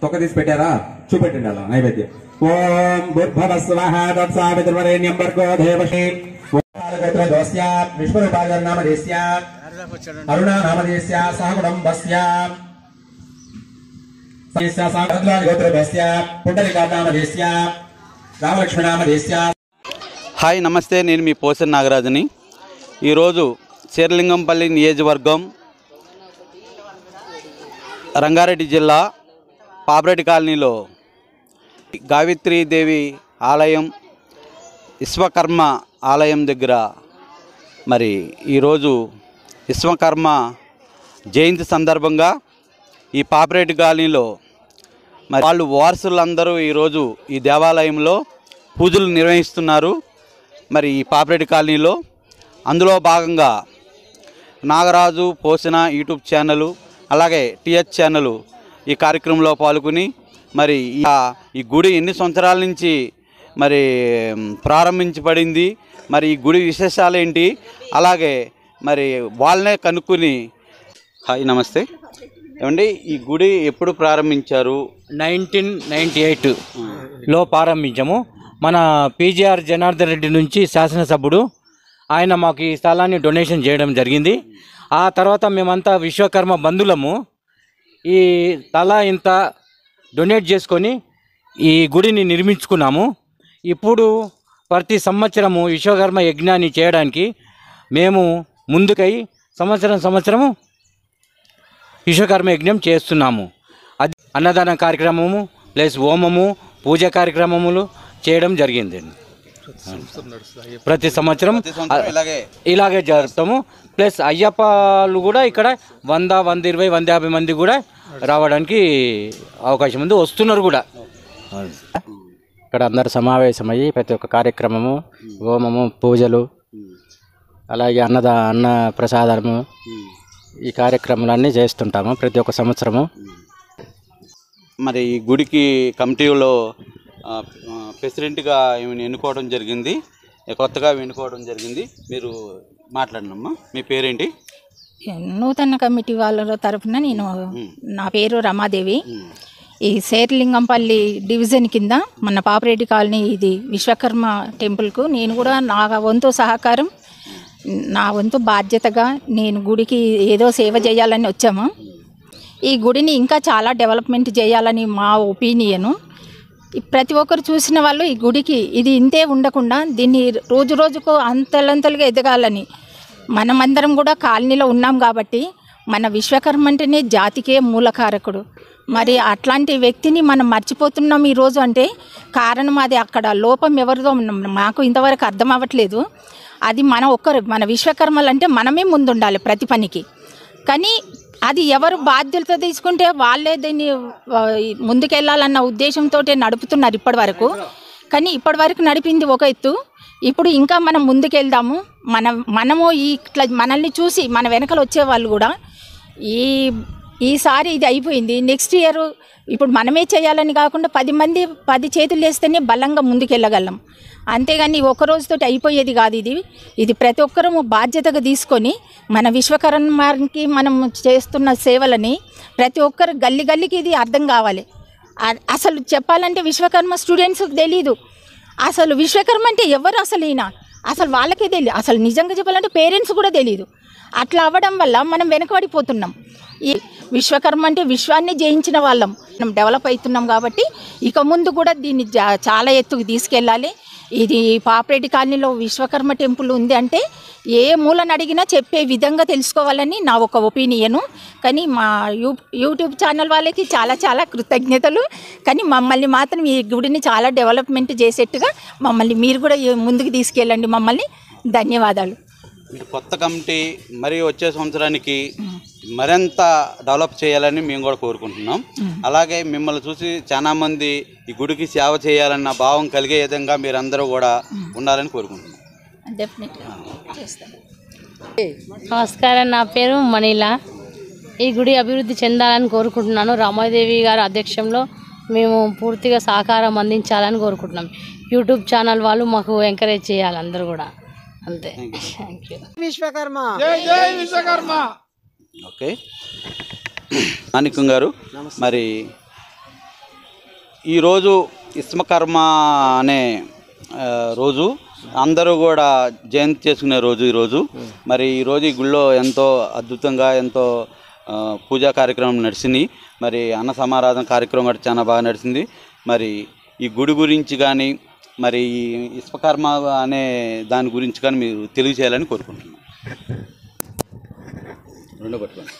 తొక్క తీసి పెట్టారా చూపెట్టండి అలా నైవేద్యం. ఓం భూర్భవస్వః తత్సవితుర్వరేణ్యం భర్గో దేవశ్రీ గోత్రదోస్య విష్ణురూపాయర్నామధేస్య అరుణానామధేస్య సహకుటుంబస్య గోత్రదోస్య పుండరీకానామధేస్య రామలక్ష్మణామధేస్య. హాయ్ నమస్తే, నేను మీ పోసన్ నాగరాజుని. ఈరోజు శేర్లింగంపల్లి నియోజకవర్గం రంగారెడ్డి జిల్లా పాపరెడ్డి కాలనీలో గావిత్రీదేవి ఆలయం విశ్వకర్మ ఆలయం దగ్గర మరి ఈరోజు విశ్వకర్మ జయంతి సందర్భంగా ఈ పాపరెడ్డి కాలనీలో మరి వాళ్ళు వారసులందరూ ఈరోజు ఈ దేవాలయంలో పూజలు నిర్వహిస్తున్నారు. మరి ఈ పాపరెడ్డి కాలనీలో అందులో భాగంగా నాగరాజు పోసిన యూట్యూబ్ ఛానలు అలాగే టీహెచ్ ఛానలు ఈ కార్యక్రమంలో పాల్గొని మరి ఈ గుడి ఎన్ని సంవత్సరాల నుంచి మరి ప్రారంభించబడింది, మరి ఈ గుడి విశేషాలు ఏంటి, అలాగే మరి వాళ్ళనే కనుక్కొని. హాయ్ నమస్తే ఏమండి, ఈ గుడి ఎప్పుడు ప్రారంభించారు? 1998లో ప్రారంభించాము. మన పీజీఆర్ జనార్దన్ రెడ్డి నుంచి శాసనసభ్యుడు ఆయన మాకు ఈ స్థలాన్ని డొనేషన్ చేయడం జరిగింది. ఆ తర్వాత మేమంతా విశ్వకర్మ బంధువులము ఈ తల ఇంత డొనేట్ చేసుకొని ఈ గుడిని నిర్మించుకున్నాము. ఇప్పుడు ప్రతి సంవత్సరము విశ్వకర్మ యజ్ఞాన్ని చేయడానికి మేము ముందుకై సంవత్సరము విశ్వకర్మ యజ్ఞం చేస్తున్నాము. అది అన్నదాన కార్యక్రమము ప్లస్ హోమము పూజ కార్యక్రమములు చేయడం జరిగింది. ప్రతి సంవత్సరం ఇలాగే జరుపుతాము. ప్లస్ అయ్యప్పలు కూడా ఇక్కడ 100, 120, 150 మంది కూడా రావడానికి అవకాశం ఉంది, వస్తున్నారు కూడా. ఇక్కడ అందరు సమావేశమయ్యి ప్రతి ఒక్క కార్యక్రమము హోమము పూజలు అలాగే అన్న ప్రసాదము ఈ కార్యక్రమాలన్నీ చేస్తుంటాము ప్రతి ఒక్క సంవత్సరము. మరి ఈ గుడికి కమిటీలో ప్రెసిడెంట్గా ఎన్నుకోవడం జరిగింది, కొత్తగా ఎన్నుకోవడం జరిగింది. మీరు మాట్లాడినమ్మా, మీ పేరేంటి? నూతన కమిటీ వాళ్ళ తరఫున నా పేరు రమాదేవి. ఈ శేర్లింగంపల్లి డివిజన్ కింద మన పాపరెడ్డి కాలనీ ఇది విశ్వకర్మ టెంపుల్కు నేను కూడా నా వంతు సహకారం నా వంతు బాధ్యతగా నేను గుడికి ఏదో సేవ చేయాలని వచ్చాము. ఈ గుడిని ఇంకా చాలా డెవలప్మెంట్ చేయాలని మా ఒపీనియను. ప్రతి ఒక్కరు చూసిన వాళ్ళు ఈ గుడికి ఇది ఇంతే ఉండకుండా దీన్ని రోజు రోజుకు అంతలంతలుగా ఎదగాలని మనమందరం కూడా కాలనీలో ఉన్నాం కాబట్టి మన విశ్వకర్మ అంటేనే జాతికే మూలకారకుడు. మరి అట్లాంటి వ్యక్తిని మనం మర్చిపోతున్నాం ఈరోజు అంటే కారణం అది అక్కడ లోపం ఎవరిదో మాకు ఇంతవరకు అర్థం అవ్వట్లేదు. అది మన విశ్వకర్మలు అంటే మనమే ముందుండాలి ప్రతి పనికి. కానీ అది ఎవరు బాధ్యత తీసుకుంటే వాళ్ళే దీన్ని ముందుకెళ్ళాలన్న ఉద్దేశంతో నడుపుతున్నారు ఇప్పటి వరకు. కానీ ఇప్పటి వరకు నడిపింది ఒక ఎత్తు, ఇప్పుడు ఇంకా మనం ముందుకెళ్దాము. మనము ఇట్లా మనల్ని చూసి మన వెనకలు వచ్చేవాళ్ళు కూడా ఈసారి ఇది అయిపోయింది, నెక్స్ట్ ఇయర్ ఇప్పుడు మనమే చేయాలని కాకుండా 10 చేతులు వేస్తేనే బలంగా ముందుకెళ్ళగలం. అంతేగాని ఒక రోజుతో అయిపోయేది కాదు. ఇది ప్రతి ఒక్కరూ బాధ్యతగా తీసుకొని మన విశ్వకర్మకి మనం చేస్తున్న సేవలని ప్రతి ఒక్కరు గల్లికి ఇది అర్థం కావాలి. అసలు చెప్పాలంటే విశ్వకర్మ స్టూడెంట్స్కి తెలీదు అసలు విశ్వకర్మ అంటే ఎవరు, అసలు వాళ్ళకే తెలియదు. అసలు నిజంగా చెప్పాలంటే పేరెంట్స్ కూడా తెలియదు. అట్లా అవ్వడం వల్ల మనం వెనకబడిపోతున్నాం. ఈ విశ్వకర్మ అంటే విశ్వాన్ని జయించిన వాళ్ళం, మనం డెవలప్ అవుతున్నాం. కాబట్టి ఇక ముందు కూడా దీన్ని చాలా ఎత్తుకు తీసుకెళ్ళాలి. ఇది పాపరెడ్డి కాలనీలో విశ్వకర్మ టెంపుల్ ఉంది అంటే ఏ మూలను అడిగినా చెప్పే విధంగా తెలుసుకోవాలని నా ఒక ఒపీనియను. కానీ మా యూట్యూబ్ ఛానల్ వాళ్ళకి చాలా కృతజ్ఞతలు. కానీ మమ్మల్ని మాత్రం ఈ గుడిని చాలా డెవలప్మెంట్ చేసేట్టుగా మమ్మల్ని మీరు కూడా ముందుకు తీసుకెళ్ళండి. మమ్మల్ని ధన్యవాదాలు. మీరు కొత్త కమిటీ మరి వచ్చే సంవత్సరానికి మరింత డెవలప్ చేయాలని మేము కూడా కోరుకుంటున్నాం. అలాగే మిమ్మల్ని చూసి చాలామంది ఈ గుడికి సేవ చేయాలన్న భావం కలిగే విధంగా మీరందరూ కూడా ఉండాలని కోరుకుంటున్నాం. నమస్కారం, నా పేరు మనీలా. ఈ గుడి అభివృద్ధి చెందాలని కోరుకుంటున్నాను. రామాదేవి గారి అధ్యక్షంలో మేము పూర్తిగా సహకారం అందించాలని కోరుకుంటున్నాం. యూట్యూబ్ ఛానల్ వాళ్ళు మాకు ఎంకరేజ్ చేయాలి అందరూ కూడా, అంతే. Thank you. విశ్వకర్మ జై జై విశ్వకర్మ. ఓకే మాణిక్యం గారు, మరి ఈరోజు విశ్వకర్మ అనే రోజు అందరూ కూడా జయంతి చేసుకునే రోజు ఈరోజు. మరి ఈరోజు ఈ గుళ్ళో ఎంతో అద్భుతంగా ఎంతో పూజా కార్యక్రమం నడిచింది. మరి అన్న సమారాధన కార్యక్రమం కూడా చాలా బాగా నడిచింది. మరి ఈ గుడి గురించి కానీ మరి ఈ విశ్వకర్మ అనే దాని గురించి కానీ మీరు తెలియజేయాలని కోరుకుంటున్నాను. రెండో పట్టుకోండి.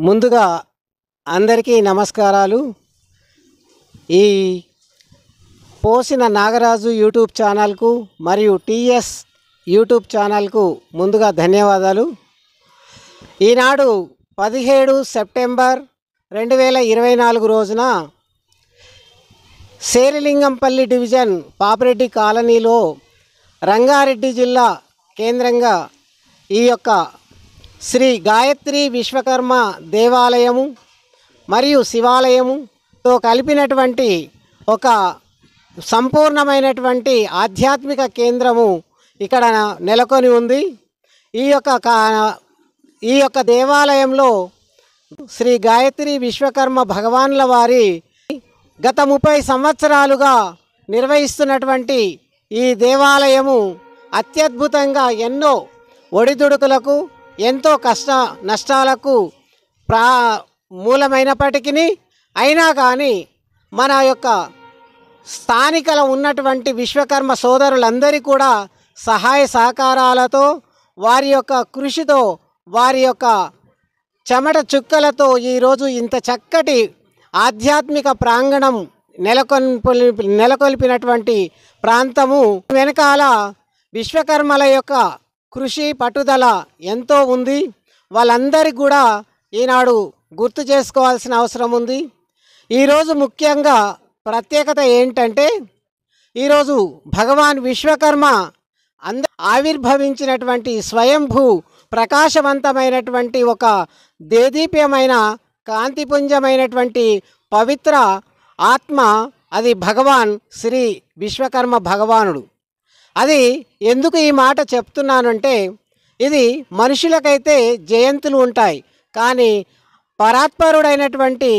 ముందుగా అందరికీ నమస్కారాలు. ఈ పోసిన నాగరాజు యూట్యూబ్ ఛానల్కు మరియు టీఎస్ యూట్యూబ్ ఛానల్కు ముందుగా ధన్యవాదాలు. ఈనాడు 17 సెప్టెంబర్ 2024 రోజున శేరిలింగంపల్లి డివిజన్ పాపిరెడ్డి కాలనీలో రంగారెడ్డి జిల్లా కేంద్రంగా ఈ యొక్క శ్రీ గాయత్రి విశ్వకర్మ దేవాలయము మరియు శివాలయముతో కలిపినటువంటి ఒక సంపూర్ణమైనటువంటి ఆధ్యాత్మిక కేంద్రము ఇక్కడ నెలకొని ఉంది. ఈ యొక్క దేవాలయంలో శ్రీ గాయత్రి విశ్వకర్మ భగవాన్ల వారి గత 30 సంవత్సరాలుగా నిర్వహిస్తున్నటువంటి ఈ దేవాలయము అత్యద్భుతంగా ఎన్నో ఒడిదుడుకులకు ఎంతో నష్టాలకు మూలమైనప్పటికీ అయినా కానీ మన యొక్క స్థానికలో ఉన్నటువంటి విశ్వకర్మ సోదరులందరి కూడా సహాయ సహకారాలతో వారి యొక్క కృషితో వారి యొక్క చెమట చుక్కలతో ఈరోజు ఇంత చక్కటి ఆధ్యాత్మిక ప్రాంగణం నెలకొల్పినటువంటి ప్రాంతము వెనకాల విశ్వకర్మల యొక్క కృషి పట్టుదల ఎంతో ఉంది. వాళ్ళందరికీ కూడా ఈనాడు గుర్తు చేసుకోవాల్సిన అవసరం ఉంది. ఈరోజు ముఖ్యంగా ప్రత్యేకత ఏంటంటే ఈరోజు భగవాన్ విశ్వకర్మ ఆవిర్భవించినటువంటి స్వయంభూ ప్రకాశవంతమైనటువంటి ఒక దేదీప్యమైన కాంతిపుంజమైనటువంటి పవిత్ర ఆత్మ అది భగవాన్ శ్రీ విశ్వకర్మ భగవానుడు. అది ఎందుకు ఈ మాట చెప్తున్నానంటే ఇది మనుషులకైతే జయంతులు ఉంటాయి, కానీ పరాత్పరుడైనటువంటి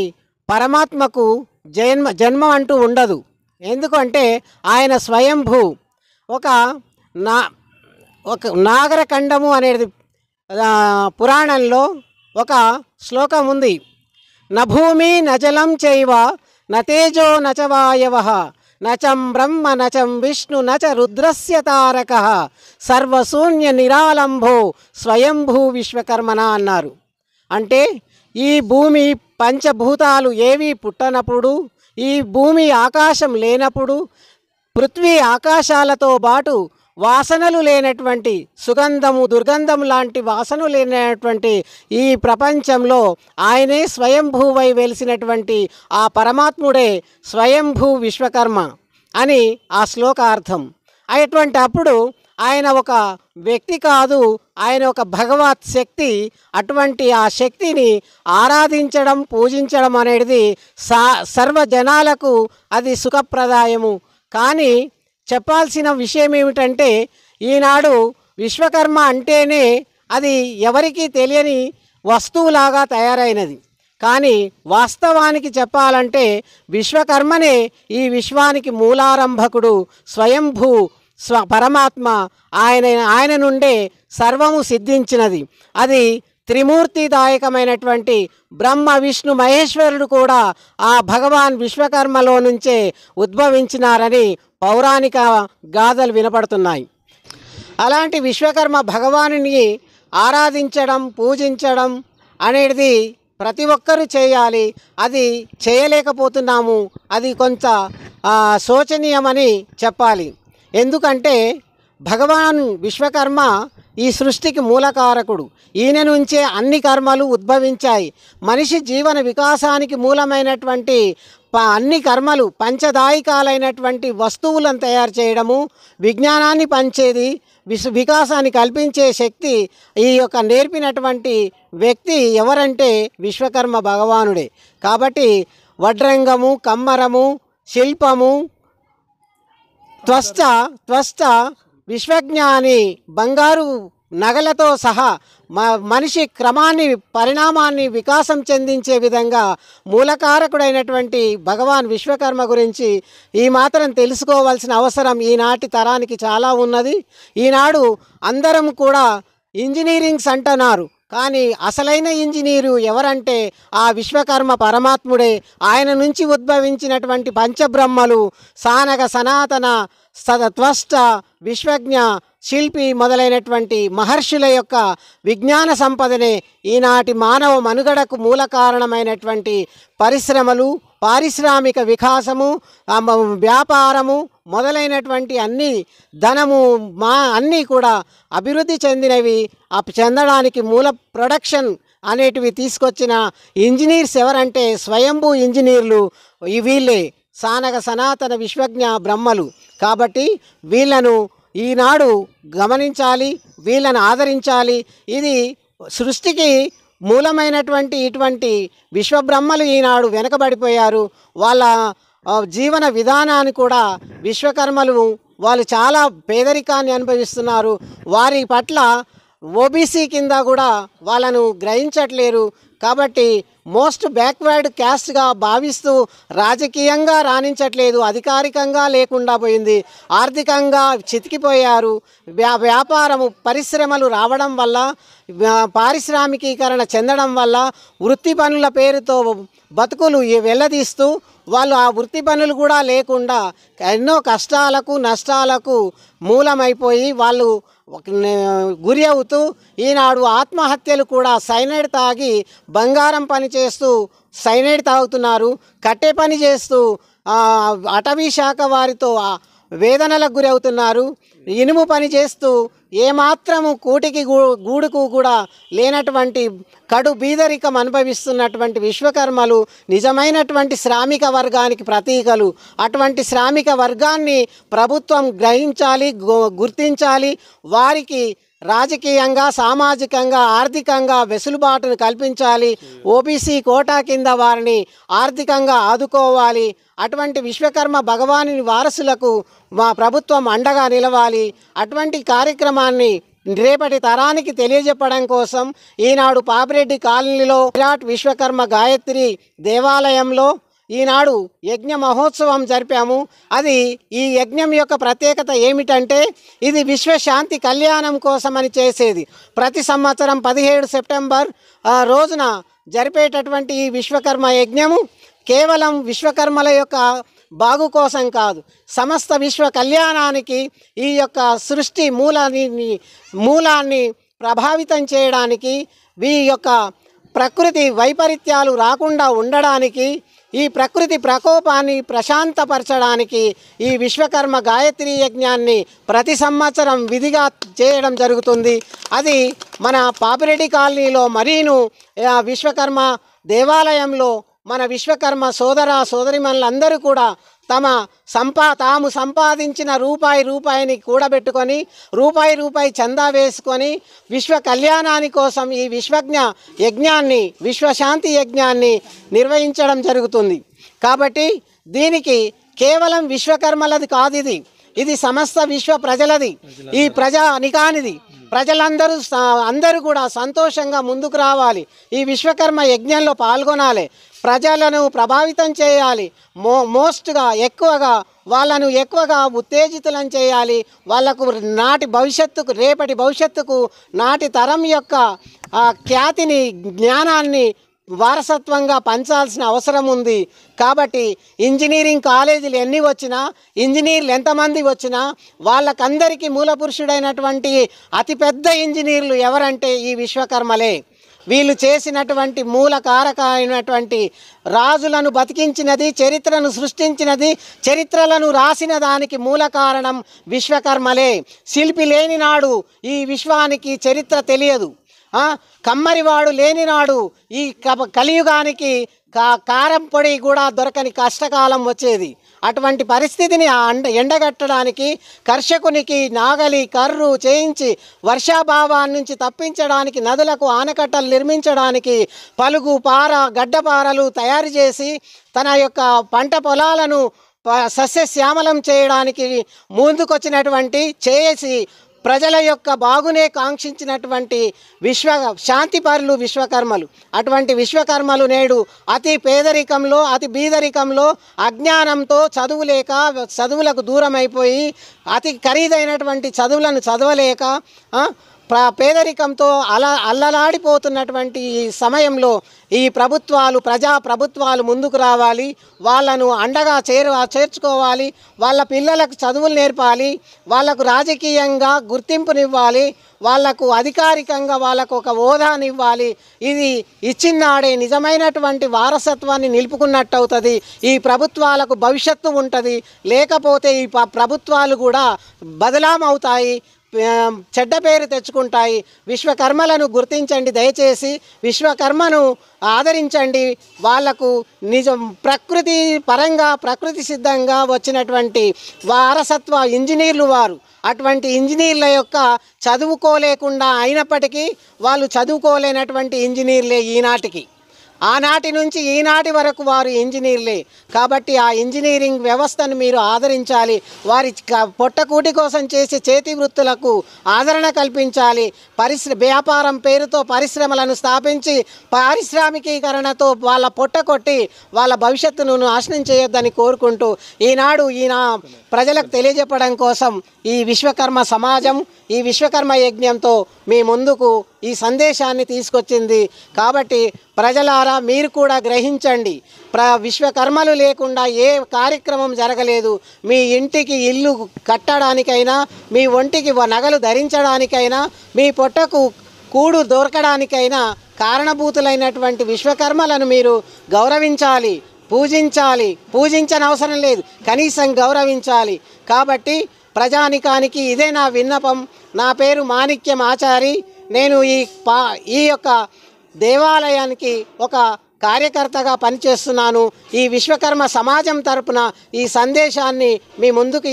పరమాత్మకు జన్మ అంటూ ఉండదు. ఎందుకంటే ఆయన స్వయంభూ. ఒక నాగరఖండము అనేది పురాణంలో ఒక శ్లోకం ఉంది. నభూమి నజలం చైవ నతేజో నచవాయవ నచం బ్రహ్మ నచం విష్ణు నచ రుద్రస్య తారక సర్వశూన్య నిరాలంభో స్వయంభూ విశ్వకర్మణ అన్నారు. అంటే ఈ భూమి పంచభూతాలు ఏవి పుట్టనప్పుడు, ఈ భూమి ఆకాశం లేనప్పుడు, పృథ్వీ ఆకాశాలతో పాటు వాసనలు లేనటువంటి సుగంధము దుర్గంధం లాంటి వాసనలు లేనటువంటి ఈ ప్రపంచంలో ఆయనే స్వయంభూవై వెలిసినటువంటి ఆ పరమాత్ముడే స్వయంభూ విశ్వకర్మ అని ఆ శ్లోకార్థం. అటువంటి అప్పుడు ఆయన ఒక వ్యక్తి కాదు, ఆయన ఒక భగవత్ శక్తి. అటువంటి ఆ శక్తిని ఆరాధించడం పూజించడం అనేది సర్వజనాలకు అది సుఖప్రదాయము. కానీ చెప్పాల్సిన విషయం ఏమిటంటే ఈనాడు విశ్వకర్మ అంటేనే అది ఎవరికీ తెలియని వస్తువులాగా తయారైనది. కానీ వాస్తవానికి చెప్పాలంటే విశ్వకర్మనే ఈ విశ్వానికి మూలారంభకుడు, స్వయంభూ పరమాత్మ. ఆయన నుండే సర్వము సిద్ధించినది. అది త్రిమూర్తిదాయకమైనటువంటి బ్రహ్మ విష్ణు మహేశ్వరుడు కూడా ఆ భగవాన్ విశ్వకర్మలో నుంచే ఉద్భవించినారని పౌరాణిక గాథలు వినపడుతున్నాయి. అలాంటి విశ్వకర్మ భగవానుని ఆరాధించడం పూజించడం అనేది ప్రతి ఒక్కరూ చేయాలి. అది చేయలేకపోతున్నాము, అది కొంత శోచనీయమని చెప్పాలి. ఎందుకంటే భగవాన్ విశ్వకర్మ ఈ సృష్టికి మూలకారకుడు. ఈయన నుంచే అన్ని కర్మలు ఉద్భవించాయి. మనిషి జీవన వికాసానికి మూలమైనటువంటి అన్ని కర్మలు పంచదాయికాలైనటువంటి వస్తువులను తయారు చేయడము, విజ్ఞానాన్ని పంచేది, వికాసాన్ని కల్పించే శక్తి ఈ యొక్క నేర్పినటువంటి వ్యక్తి ఎవరంటే విశ్వకర్మ భగవానుడే. కాబట్టి వడ్రంగము, కమ్మరము, శిల్పము, త్వష్ట విశ్వజ్ఞాని బంగారు నగలతో సహా మనిషి క్రమాన్ని పరిణామాన్ని వికాసం చెందించే విధంగా మూలకారకుడైనటువంటి భగవాన్ విశ్వకర్మ గురించి ఈ మాత్రం తెలుసుకోవాల్సిన అవసరం ఈనాటి తరానికి చాలా ఉన్నది. ఈనాడు అందరం కూడా ఇంజనీరింగ్స్ అంటున్నారు, కానీ అసలైన ఇంజనీరు ఎవరంటే ఆ విశ్వకర్మ పరమాత్ముడే. ఆయన నుంచి ఉద్భవించినటువంటి పంచబ్రహ్మలు సానగ సనాతన త్వష్ట విశ్వజ్ఞ శిల్పి మొదలైనటువంటి మహర్షుల యొక్క విజ్ఞాన సంపదనే ఈనాటి మానవ మనుగడకు మూల కారణమైనటువంటి పరిశ్రమలు, పారిశ్రామిక వికాసము, వ్యాపారము మొదలైనటువంటి అన్ని ధనము అన్నీ కూడా అభివృద్ధి చెందినవి. చెందడానికి మూల ప్రొడక్షన్ అనేటివి తీసుకొచ్చిన ఇంజనీర్స్ ఎవరంటే స్వయంభూ ఇంజనీర్లు వీళ్ళే, సానగ సనాతన విశ్వజ్ఞ బ్రహ్మలు. కాబట్టి వీళ్ళను ఈనాడు గమనించాలి, వీళ్ళను ఆదరించాలి. ఇది సృష్టికి మూలమైనటువంటి ఇటువంటి విశ్వబ్రహ్మలు ఈనాడు వెనకబడిపోయారు. వాళ్ళ జీవన విధానాన్ని కూడా విశ్వకర్మలు వాళ్ళు చాలా పేదరికాన్ని అనుభవిస్తున్నారు. వారి పట్ల ఓబీసీ కింద కూడా వాళ్ళను గ్రహించట్లేరు. కాబట్టి మోస్ట్ బ్యాక్వర్డ్ క్యాస్ట్గా భావిస్తూ రాజకీయంగా రాణించట్లేదు, అధికారికంగా లేకుండా పోయింది, ఆర్థికంగా చితికిపోయారు. వ్యాపారము పరిశ్రమలు రావడం వల్ల, పారిశ్రామికీకరణ చెందడం వల్ల వృత్తి పనుల పేరుతో బతుకులు వెళ్ళదీస్తూ వాళ్ళు ఆ వృత్తి పనులు కూడా లేకుండా ఎన్నో కష్టాలకు నష్టాలకు మూలమైపోయి వాళ్ళు గురి అవుతూ ఈనాడు ఆత్మహత్యలు కూడా సైనైడ్ తాగి బంగారం పని చేస్తూ సైనైడ్ తాగుతున్నారు, కట్టె పని చేస్తూ అటవీ శాఖ వారితో వేదనలకు గురి అవుతున్నారు, ఇనుము పని చేస్తూ ఏమాత్రము కూటికి గూడుకు కూడా లేనటువంటి కడు బీదరికం అనుభవిస్తున్నటువంటి విశ్వకర్మలు నిజమైనటువంటి శ్రామిక వర్గానికి ప్రతీకలు. అటువంటి శ్రామిక వర్గాన్ని ప్రభుత్వం గ్రహించాలి, గుర్తించాలి. వారికి రాజకీయంగా, సామాజికంగా, ఆర్థికంగా వెసులుబాటును కల్పించాలి. ఓబీసీ కోటా కింద వారిని ఆర్థికంగా ఆదుకోవాలి. అటువంటి విశ్వకర్మ భగవాని వారసులకు మా ప్రభుత్వం అండగా నిలవాలి. అటువంటి కార్యక్రమాన్ని రేపటి తరానికి తెలియజెప్పడం కోసం ఈనాడు పాపిరెడ్డి కాలనీలో విరాట్ విశ్వకర్మ గాయత్రి దేవాలయంలో ఈనాడు యజ్ఞ మహోత్సవం జరిపాము. అది ఈ యజ్ఞం యొక్క ప్రత్యేకత ఏమిటంటే ఇది విశ్వశాంతి కళ్యాణం కోసమని చేసేది. ప్రతి సంవత్సరం 17 సెప్టెంబర్ రోజున జరిపేటటువంటి ఈ విశ్వకర్మ యజ్ఞము కేవలం విశ్వకర్మల యొక్క బాగు కోసం కాదు, సమస్త విశ్వ కళ్యాణానికి, ఈ యొక్క సృష్టి మూలాన్ని ప్రభావితం చేయడానికి, ఈ యొక్క ప్రకృతి వైపరీత్యాలు రాకుండా ఉండడానికి, ఈ ప్రకృతి ప్రకోపాన్ని ప్రశాంతపరచడానికి ఈ విశ్వకర్మ గాయత్రి యజ్ఞాన్ని ప్రతి సంవత్సరం విధిగా చేయడం జరుగుతుంది. అది మన పాపిరెడ్డి కాలనీలో మరీను విశ్వకర్మ దేవాలయంలో మన విశ్వకర్మ సోదర సోదరిమణులందరూ కూడా తాము సంపాదించిన రూపాయిని కూడబెట్టుకొని రూపాయి చందా వేసుకొని విశ్వ కళ్యాణాని కోసం ఈ యజ్ఞాన్ని విశ్వశాంతి యజ్ఞాన్ని నిర్వహించడం జరుగుతుంది. కాబట్టి దీనికి కేవలం విశ్వకర్మలది కాదు, ఇది సమస్త విశ్వ ప్రజలది, ఈ ప్రజానికానిది. అందరూ కూడా సంతోషంగా ముందుకు రావాలి, ఈ విశ్వకర్మ యజ్ఞంలో పాల్గొనాలి, ప్రజలను ప్రభావితం చేయాలి, ఎక్కువగా వాళ్ళను ఉత్తేజితులను చేయాలి. వాళ్లకు రేపటి భవిష్యత్తుకు నాటి తరం యొక్క ఖ్యాతిని, జ్ఞానాన్ని వారసత్వంగా పంచాల్సిన అవసరం ఉంది. కాబట్టి ఇంజనీరింగ్ కాలేజీలు ఎన్ని వచ్చినా, ఇంజనీర్లు ఎంతమంది వచ్చినా వాళ్ళకందరికీ మూలపురుషుడైనటువంటి అతిపెద్ద ఇంజనీర్లు ఎవరంటే ఈ విశ్వకర్మలే. వీళ్ళు చేసినటువంటి మూలకారకమైనటువంటి రాజులను బతికించినది, చరిత్రను సృష్టించినది, చరిత్రలను రాసిన దానికి మూల కారణం విశ్వకర్మలే. శిల్పి లేని నాడు ఈ విశ్వానికి చరిత్ర తెలియదు. కమ్మరివాడు లేనినాడు ఈ కలియుగానికి కారం పొడి కూడా దొరకని కష్టకాలం వచ్చేది. అటువంటి పరిస్థితిని ఎండగట్టడానికి కర్షకునికి నాగలి కర్రు చేయించి వర్షాభావాన్ని నుంచి తప్పించడానికి, నదులకు ఆనకట్టలు నిర్మించడానికి, పలుగు పార గడ్డపారలు తయారు చేసి తన యొక్క పంట పొలాలను సస్యశ్యామలం చేయడానికి ముందుకొచ్చినటువంటి ప్రజల యొక్క బాగునే కాంక్షించినటువంటి శాంతిపరులు విశ్వకర్మలు. అటువంటి విశ్వకర్మలు నేడు అతి పేదరికంలో, అతి బీదరికంలో, అజ్ఞానంతో చదువులకు దూరం అయిపోయి అతి ఖరీదైనటువంటి చదువులను చదవలేక పేదరికంతో అల్లలాడిపోతున్నటువంటి ఈ సమయంలో ఈ ప్రజా ప్రభుత్వాలు ముందుకు రావాలి, వాళ్ళను అండగా చేర్చుకోవాలి, వాళ్ళ పిల్లలకు చదువులు నేర్పాలి, వాళ్ళకు రాజకీయంగా గుర్తింపునివ్వాలి, వాళ్లకు అధికారికంగా వాళ్ళకు ఒక హోదానివ్వాలి. ఇది ఇచ్చినాడే నిజమైనటువంటి వారసత్వాన్ని నిలుపుకున్నట్టు అవుతుంది. ఈ ప్రభుత్వాలకు భవిష్యత్తు ఉంటుంది, లేకపోతే ఈ ప్రభుత్వాలు కూడా బదలామవుతాయి, చెడ్డ పేరు తెచ్చుకుంటాయి. విశ్వకర్మలను గుర్తించండి, దయచేసి విశ్వకర్మను ఆదరించండి. వాళ్లకు నిజం ప్రకృతి పరంగా ప్రకృతి సిద్ధంగా వచ్చినటువంటి వారసత్వ ఇంజనీర్లు వారు. అటువంటి ఇంజనీర్ల యొక్క చదువుకోలేకుండా అయినప్పటికీ వాళ్ళు చదువుకోలేనటువంటి ఇంజనీర్లే ఈనాటికి. ఆనాటి నుంచి ఈనాటి వరకు వారు ఇంజనీర్లే. కాబట్టి ఆ ఇంజనీరింగ్ వ్యవస్థను మీరు ఆదరించాలి. వారి పొట్టకూటి కోసం చేసే చేతి వృత్తులకు ఆదరణ కల్పించాలి. వ్యాపారం పేరుతో పరిశ్రమలను స్థాపించి పారిశ్రామికీకరణతో వాళ్ళ పొట్ట కొట్టి వాళ్ళ భవిష్యత్తును నాశనం చేయొద్దని కోరుకుంటూ ఈనాడు ప్రజలకు తెలియజెప్పడం కోసం ఈ విశ్వకర్మ సమాజం, ఈ విశ్వకర్మ యజ్ఞంతో మీ ముందుకు ఈ సందేశాన్ని తీసుకొచ్చింది. కాబట్టి ప్రజలారా మీరు కూడా గ్రహించండి, విశ్వకర్మలు లేకుండా ఏ కార్యక్రమం జరగలేదు. మీ ఇంటికి ఇల్లు కట్టడానికైనా, మీ ఒంటికి నగలు ధరించడానికైనా, మీ పొట్టకు కూడు దొరకడానికైనా కారణభూతులైనటువంటి విశ్వకర్మలను మీరు గౌరవించాలి, పూజించాలి. పూజించని అవసరం లేదు, కనీసం గౌరవించాలి. కాబట్టి ప్రజానికానికి ఇదే నా విన్నపం. నా పేరు మాణిక్యం ఆచారి. నేను ఈ యొక్క దేవాలయానికి ఒక కార్యకర్తగా పనిచేస్తున్నాను. ఈ విశ్వకర్మ సమాజం తరపున ఈ సందేశాన్ని మీ ముందుకు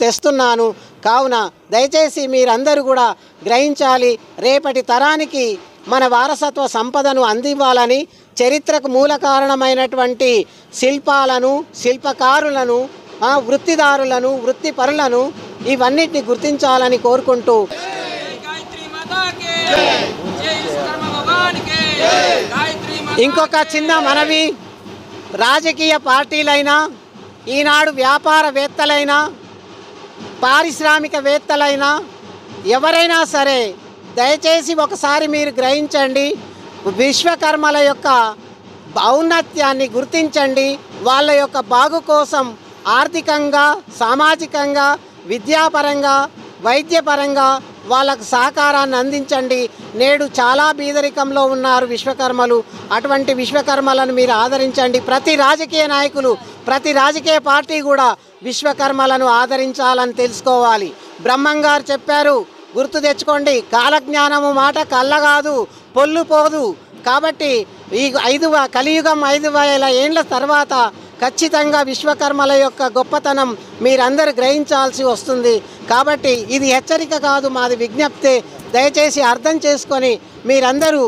తెస్తున్నాను. కావున దయచేసి మీరందరూ కూడా గ్రహించాలి. రేపటి తరానికి మన వారసత్వ సంపదను అందివ్వాలని, చరిత్రకు మూల కారణమైనటువంటి శిల్పాలను, శిల్పకారులను, వృత్తిదారులను, వృత్తిపరులను ఇవన్నిటిని గుర్తించాలని కోరుకుంటూ ఇంకొక చిన్న మనవి, రాజకీయ పార్టీలైనా, ఈనాడు వ్యాపారవేత్తలైనా, పారిశ్రామికవేత్తలైనా, ఎవరైనా సరే దయచేసి ఒకసారి మీరు గ్రహించండి. విశ్వకర్మల యొక్క ఔన్నత్యాన్ని గుర్తించండి. వాళ్ళ యొక్క బాగు కోసం ఆర్థికంగా, సామాజికంగా, విద్యాపరంగా, వైద్యపరంగా వాళ్ళకు సహకారాన్ని అందించండి. నేడు చాలా బీదరికంలో ఉన్నారు విశ్వకర్మలు. అటువంటి విశ్వకర్మలను మీరు ఆదరించండి. ప్రతి రాజకీయ నాయకులు, ప్రతి రాజకీయ పార్టీ కూడా విశ్వకర్మలను ఆదరించాలని తెలుసుకోవాలి. బ్రహ్మంగారు చెప్పారు, గుర్తు తెచ్చుకోండి, కాలజ్ఞానము మాట కళ్ళగాదు, పొల్లు పోదు. కాబట్టి ఈ కలియుగం 5,000 ఏండ్ల తర్వాత ఖచ్చితంగా విశ్వకర్మల యొక్క గొప్పతనం మీరందరూ గ్రహించాల్సి వస్తుంది. కాబట్టి ఇది హెచ్చరిక కాదు, మాది విజ్ఞప్తి. దయచేసి అర్థం చేసుకొని మీరందరూ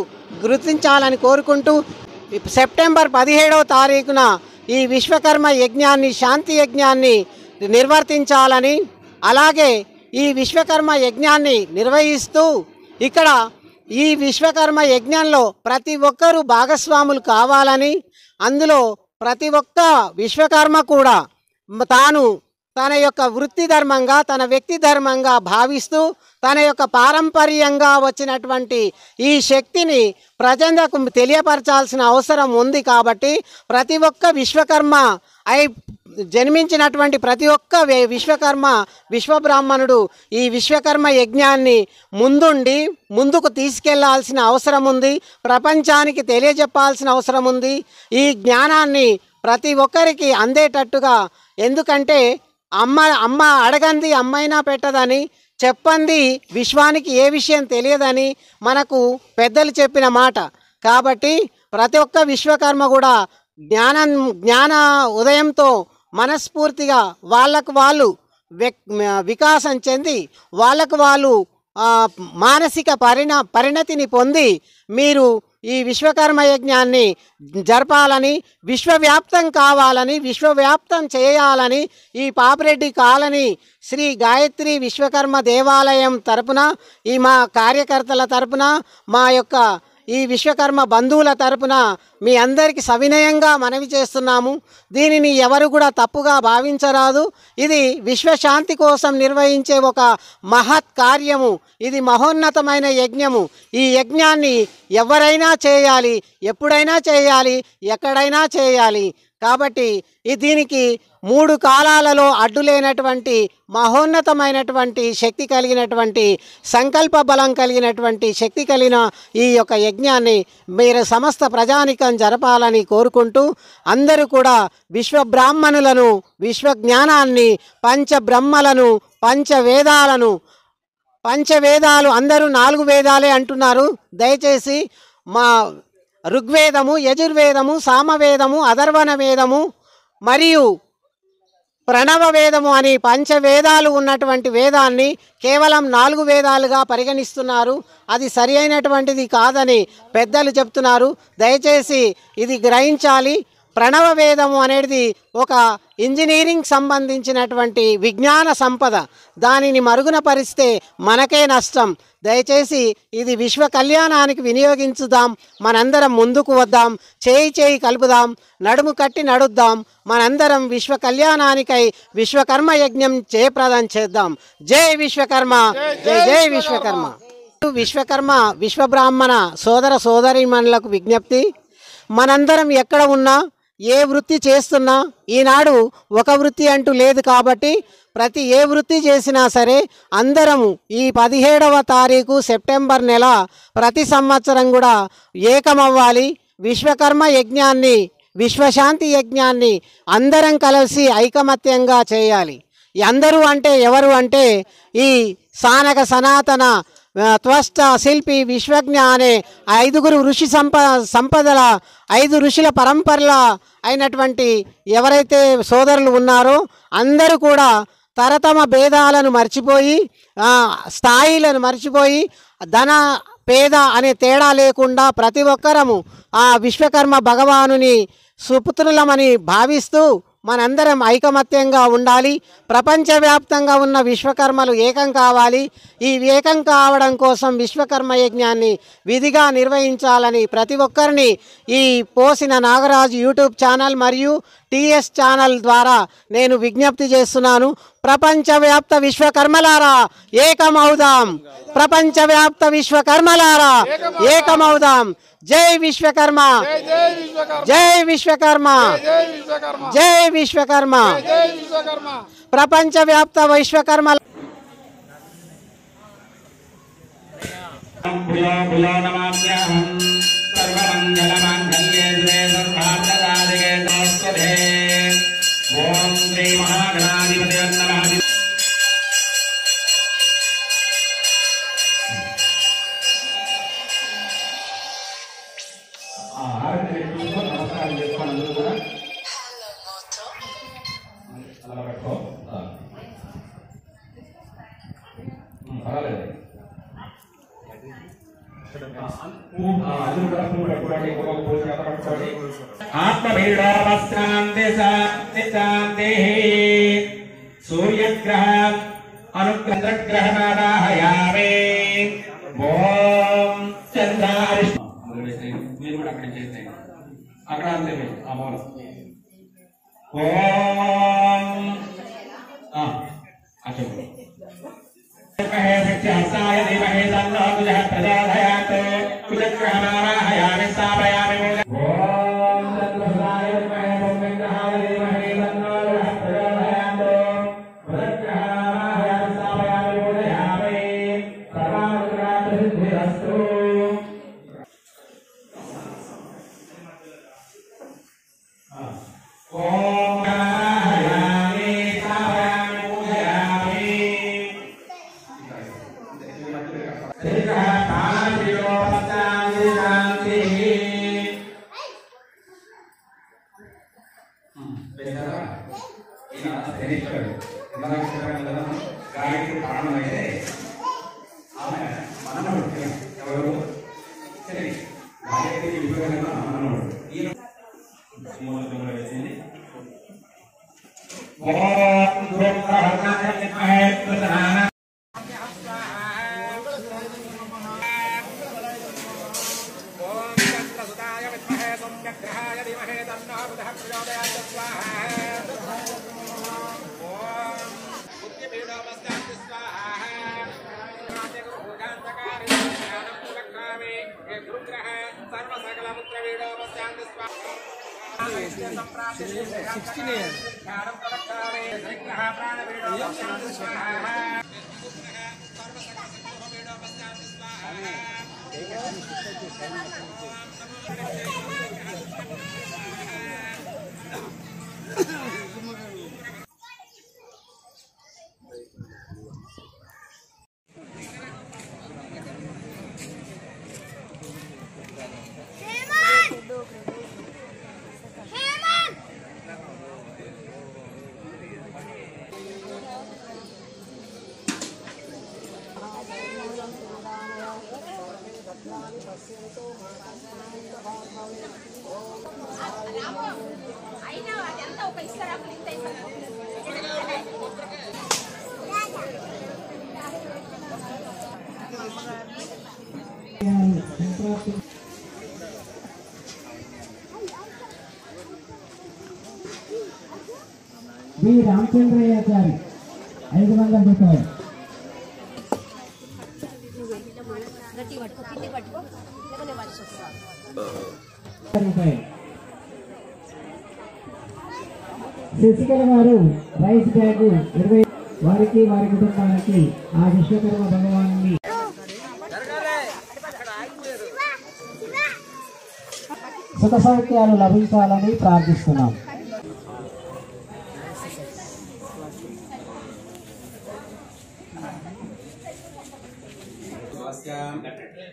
గుర్తించాలని కోరుకుంటూ సెప్టెంబర్ 17వ తారీఖున ఈ విశ్వకర్మ యజ్ఞాన్ని, శాంతి యజ్ఞాన్ని నిర్వర్తించాలని, అలాగే ఈ విశ్వకర్మ యజ్ఞాన్ని నిర్వహిస్తూ ఇక్కడ ఈ విశ్వకర్మ యజ్ఞంలో ప్రతి ఒక్కరూ భాగస్వాములు కావాలని, అందులో ప్రతి ఒక్క విశ్వకర్మ కూడా తన యొక్క వృత్తి ధర్మంగా, తన వ్యక్తి ధర్మంగా భావిస్తూ తన యొక్క పారంపర్యంగా వచ్చినటువంటి ఈ శక్తిని ప్రజలకు తెలియపరచాల్సిన అవసరం ఉంది. కాబట్టి ప్రతి ఒక్క విశ్వకర్మ జన్మించినటువంటి ప్రతి ఒక్క విశ్వకర్మ, విశ్వబ్రాహ్మణుడు ఈ విశ్వకర్మ యజ్ఞాన్ని ముందుకు తీసుకెళ్లాల్సిన అవసరం ఉంది. ప్రపంచానికి తెలియజెప్పాల్సిన అవసరం ఉంది. ఈ జ్ఞానాన్ని ప్రతి ఒక్కరికి అందేటట్టుగా, ఎందుకంటే అమ్మ అడగంది అమ్మైనా పెట్టదని, చెప్పంది విశ్వానికి ఏ విషయం తెలియదని మనకు పెద్దలు చెప్పిన మాట. కాబట్టి ప్రతి ఒక్క విశ్వకర్మ కూడా జ్ఞాన ఉదయంతో మనస్ఫూర్తిగా వాళ్ళకు వాళ్ళు వికాసం చెంది వాళ్ళకు వాళ్ళు మానసిక పరిణతిని పొంది మీరు ఈ విశ్వకర్మ యజ్ఞాన్ని జరపాలని, విశ్వవ్యాప్తం కావాలని, విశ్వవ్యాప్తం చేయాలని ఈ పాపిరెడ్డి కాలనీ శ్రీ గాయత్రి విశ్వకర్మ దేవాలయం తరపున, ఈ మా కార్యకర్తల తరపున, మా యొక్క ఈ విశ్వకర్మ బంధువుల తరపున మీ అందరికీ సవినయంగా మనవి చేస్తున్నాము. దీనిని ఎవరు కూడా తప్పుగా భావించరాదు. ఇది విశ్వశాంతి కోసం నిర్వహించే ఒక మహత్ కార్యము. ఇది మహోన్నతమైన యజ్ఞము. ఈ యజ్ఞాన్ని ఎవరైనా చేయాలి, ఎప్పుడైనా చేయాలి, ఎక్కడైనా చేయాలి. కాబట్టి దీనికి 3 కాలాలలో అడ్డులేనటువంటి మహోన్నతమైనటువంటి శక్తి కలిగినటువంటి, సంకల్ప బలం కలిగినటువంటి శక్తి కలిగిన ఈ యొక్క యజ్ఞాన్ని మీరు సమస్త ప్రజానికం జరపాలని కోరుకుంటూ, అందరూ కూడా విశ్వబ్రాహ్మణులను, విశ్వజ్ఞానాన్ని, పంచబ్రహ్మలను, పంచవేదాలు అందరూ 4 వేదాలే అంటున్నారు. దయచేసి మా ఋగ్వేదము, యజుర్వేదము, సామవేదము, అథర్వణ వేదము మరియు ప్రణవ వేదము అని పంచవేదాలు ఉన్నటువంటి వేదాన్ని కేవలం 4 వేదాలుగా పరిగణిస్తున్నారు. అది సరి అయినటువంటిది కాదని పెద్దలు చెప్తున్నారు. దయచేసి ఇది గ్రహించాలి. ప్రణవ వేదము అనేది ఒక ఇంజనీరింగ్ సంబంధించినటువంటి విజ్ఞాన సంపద. దానిని మరుగున పరిస్తే మనకే నష్టం. దయచేసి ఇది విశ్వ కళ్యాణానికి వినియోగించుదాం. మనందరం ముందుకు వద్దాం, చేయి కలుపుదాం, నడుము కట్టి నడుద్దాం. మనందరం విశ్వ కళ్యాణానికై విశ్వకర్మ యజ్ఞం జయప్రదం చేద్దాం. జై విశ్వకర్మ, జై జై విశ్వకర్మ. విశ్వకర్మ విశ్వబ్రాహ్మణ సోదర సోదరీమణులకు విజ్ఞప్తి, మనందరం ఎక్కడ ఉన్నా, ఏ వృత్తి చేస్తున్నా, ఈనాడు ఒక వృత్తి అంటూ లేదు కాబట్టి ఏ వృత్తి చేసినా సరే అందరము ఈ 17వ తారీఖు సెప్టెంబర్ నెల ప్రతి సంవత్సరం కూడా ఏకమవ్వాలి. విశ్వకర్మ యజ్ఞాన్ని, విశ్వశాంతి యజ్ఞాన్ని అందరం కలిసి ఐకమత్యంగా చేయాలి. అందరూ అంటే ఎవరు అంటే ఈ సానక సనాతన త్వష్ట శిల్పి విశ్వజ్ఞ అనే 5 ఋషి సంపదల 5 ఋషుల పరంపరల అయినటువంటి ఎవరైతే సోదరులు ఉన్నారో అందరూ కూడా తరతమ భేదాలను మర్చిపోయి, స్థాయిలను మర్చిపోయి, ధన పేద అనే తేడా లేకుండా ప్రతి ఒక్కరము ఆ విశ్వకర్మ భగవానుని సుపుత్రులమని భావిస్తూ మనందరం ఐకమత్యంగా ఉండాలి. ప్రపంచవ్యాప్తంగా ఉన్న విశ్వకర్మలు ఏకం కావాలి. ఈ ఏకం కావడం కోసం విశ్వకర్మ యజ్ఞాన్ని విధిగా నిర్వహించాలని ప్రతి ఒక్కరిని ఈ పోసిన నాగరాజు యూట్యూబ్ ఛానల్ మరియు టీఎస్ ఛానల్ ద్వారా నేను విజ్ఞప్తి చేస్తున్నాను. ప్రపంచవ్యాప్త విశ్వకర్మలారా ఏకమవుదాం. ప్రపంచవ్యాప్త విశ్వకర్మలారా ఏకమవుదాం. జై విశ్వకర్మ, జై విశ్వకర్మ, జై విశ్వకర్మ. ప్రపంచవ్యాప్త విశ్వకర్మ ఓం శ్రీ మహాగణాధిపతయే నమః. నమస్కారం చేసుకోండి అందరూ కూడా. అలా పెట్టుకో, పర్వాలేదు. అందరూ కూడా పూలు పెట్టుకోండి, ఒక్కొక్క పూలు చేత పట్టుకోండి. ఆత్మభీడోపశాంతి శాంతి శాంతి. సూర్యగ్రహ అనుగ్రహనాదాహయామి. ఓం చంద్రారి. మీరు కూడా అక్కడ చేసేయండి, అక్కడ అంతే ఆ మూల. ఓం చెప్పు. హస్తాయ ధీమహి తన్నో కుజః ప్రచోదయాత్. కుజగ్రహనాదాహయామి స్థాపయామి. ఓం చంద్రహస్తాయ ధీమహి భూమిగ్రహాయ ధీమహి తన్నో కుజః ప్రచోదయాత్. కుజగ్రహనాదాహయామి స్థాపయామి పూజయామి. సర్వానుగ్రహసిద్ధిరస్తు. ఓం నారాయణాయ స్థాపయామి పూజయామి. గాయత్రి ప్రాణమైతే ఆ వి రామచంద్రయ్య గారి 500 రూపాయలు. శశికళ గారు రైస్ బ్యాగ్ 20 వారికి వారి కుటుంబానికి ఆ విశ్వకర్మ భగవాన్ని సుఖ సౌఖ్యాలు లభించాలని ప్రార్థిస్తున్నాం.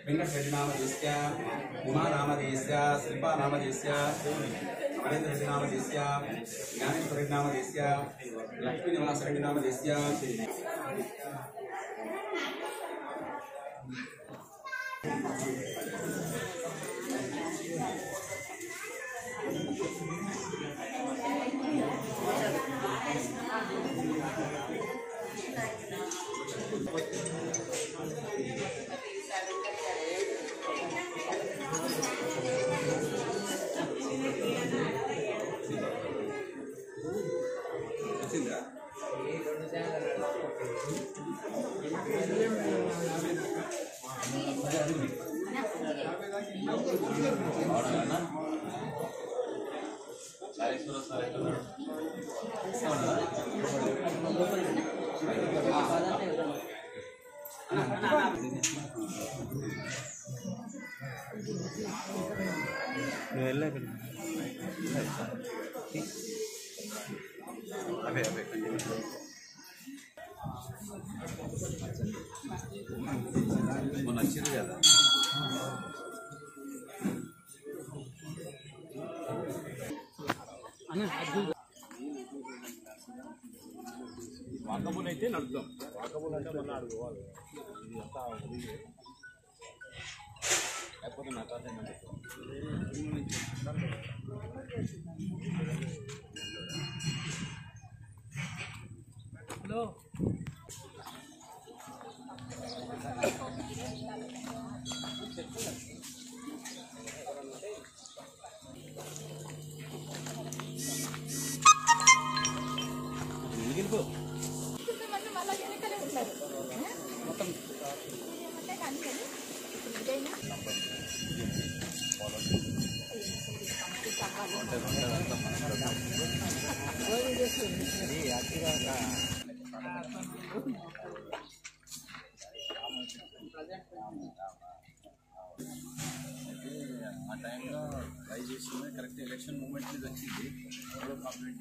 వెంకటరెడ్డినామదేశ్య ఉమానామదేశ్య శిల్పానామదేశ్య నరేంద్రరెడ్డినామదేశ్య జ్ఞానేశ్వరెడ్డినామదేశ్య లక్ష్మీనివాసరెడ్డినామదేశ్య మొన్న వచ్చింది కదా వాకబుల్ అయితే నడుద్దాం. వాకబుల్ అంటే మొన్న అడుగువాలి లేకపోతే నటాదే హలో ఆ టైంలో ట్రై చేసింది కరెక్ట్ ఎలక్షన్ మూమెంట్ వచ్చింది.